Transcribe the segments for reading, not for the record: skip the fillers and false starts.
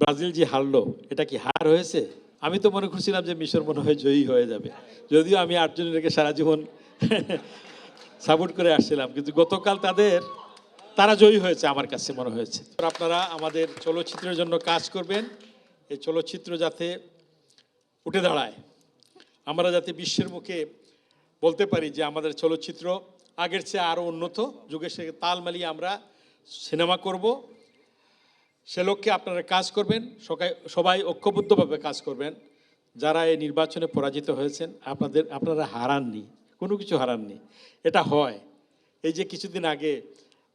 Brazil যে হারলো, এটা কি হার হয়েছে? আমি তো মনে করছিলাম যে মিশর মনে হয় জয়ী হয়ে যাবে, যদিও আমি আর্জেন্টিনাকে সারা জীবন সাপোর্ট করে আসছিলাম, কিন্তু গতকাল তারা জয়ী হয়েছে আমার কাছে মনে হয়েছে। আপনারা আমাদের চলচ্চিত্রের জন্য কাজ করবেন, এই চলচ্চিত্র যাতে উঠে দাঁড়ায়, আমরা যাতে বিশ্বের মুখে বলতে পারি যে আমাদের চলচ্চিত্র আগের চেয়ে আরও উন্নত, যুগের সাথে তাল মিলিয়ে আমরা সিনেমা করব। সে লক্ষ্যে আপনারা কাজ করবেন, সবাই ঐক্যবদ্ধভাবে কাজ করবেন। যারা এই নির্বাচনে পরাজিত হয়েছেন, আপনারা হারাননি, কোনো কিছু হারাননি। এটা হয়, এই যে কিছুদিন আগে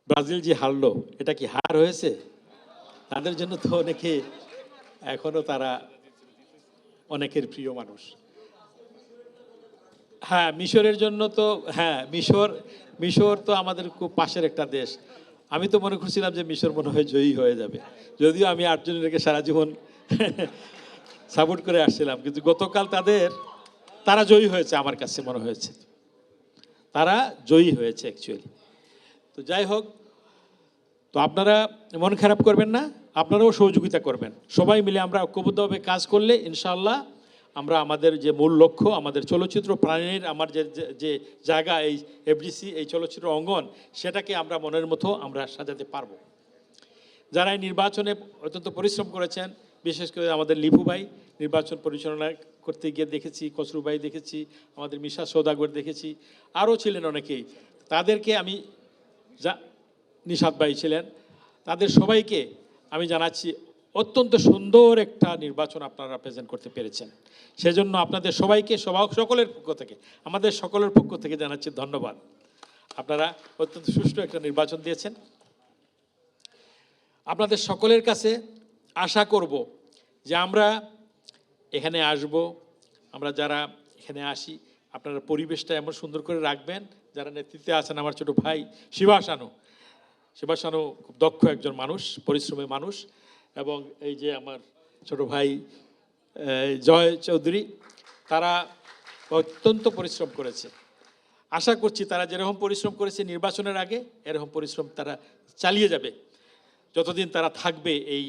ব্রাজিল যে হারলো, এটা কি হার হয়েছে? তাদের জন্য তো অনেকে এখনও তারা অনেকের প্রিয় মানুষ। হ্যাঁ, মিশরের জন্য তো হ্যাঁ, মিশর তো আমাদের খুব পাশের একটা দেশ। আমি তো মনে করছিলাম যে মিশর মনে হয় জয়ী হয়ে যাবে, যদিও আমি আর্জেন্টিনাকে সারা জীবন সাপোর্ট করে আসছিলাম, কিন্তু গতকাল তারা জয়ী হয়েছে আমার কাছে মনে হয়েছে, তারা জয়ী হয়েছে অ্যাকচুয়ালি। তো যাই হোক, তো আপনারা মন খারাপ করবেন না, আপনারাও সহযোগিতা করবেন। সবাই মিলে আমরা ঐক্যবদ্ধভাবে কাজ করলে ইনশাআল্লাহ আমরা আমাদের যে মূল লক্ষ্য, আমাদের চলচ্চিত্র প্রাণীর আমার যে জায়গা, এই এফডিসি, এই চলচ্চিত্র অঙ্গন, সেটাকে আমরা মনের মতো আমরা সাজাতে পারবো। যারা এই নির্বাচনে অত্যন্ত পরিশ্রম করেছেন, বিশেষ করে আমাদের লিপু ভাই নির্বাচন পরিচালনা করতে গিয়ে দেখেছি, খসরু ভাই দেখেছি, আমাদের মিশা সওদাগর দেখেছি, আরও ছিলেন অনেকেই। তাদেরকে আমি নিশাদ ভাই ছিলেন, তাদের সবাইকে আমি জানাচ্ছি অত্যন্ত সুন্দর একটা নির্বাচন আপনারা প্রেজেন্ট করতে পেরেছেন। সেজন্য আপনাদের সবাইকে সকলের পক্ষ থেকে, আমাদের সকলের পক্ষ থেকে জানাচ্ছি ধন্যবাদ। আপনারা অত্যন্ত সুষ্ঠু একটা নির্বাচন দিয়েছেন। আপনাদের সকলের কাছে আশা করব যে আমরা এখানে আসব, আমরা যারা এখানে আসি, আপনারা পরিবেশটা এমন সুন্দর করে রাখবেন। যারা নেতৃত্বে আছেন, আমার ছোট ভাই শিবাসানু খুব দক্ষ একজন মানুষ, পরিশ্রমী মানুষ, এবং এই যে আমার ছোট ভাই জয় চৌধুরী, তারা অত্যন্ত পরিশ্রম করেছে। আশা করছি তারা যেরকম পরিশ্রম করেছে নির্বাচনের আগে, এরকম পরিশ্রম তারা চালিয়ে যাবে যতদিন তারা থাকবে। এই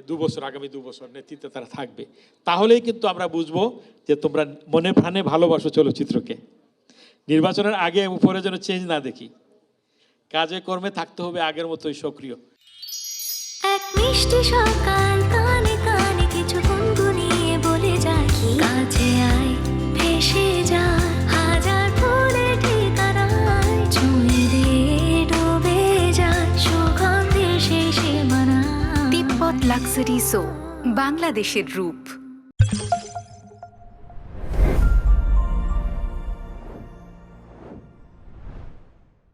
2 বছর, আগামী 2 বছর নেতৃত্বে তারা থাকবে। তাহলেই কিন্তু আমরা বুঝবো যে তোমরা মনে প্রাণে ভালোবাসো চলচ্চিত্রকে। নির্বাচনের আগে উপরে যেন চেঞ্জ না দেখি, কাজে কর্মে থাকতে হবে আগের মতোই সক্রিয়। এক মিষ্টি সকাল, কানে কানে কিছু গুনগুনিয়ে বলে যায়, কাছে আয়, ভেসে যা, হাজার ফুলের ঠিকানায়, ছুঁয়ে দিয়ে ডুবে যায় সুগন্ধে শেষে মানা। তিব্বত লাক্সারি সো, বাংলাদেশের রূপ।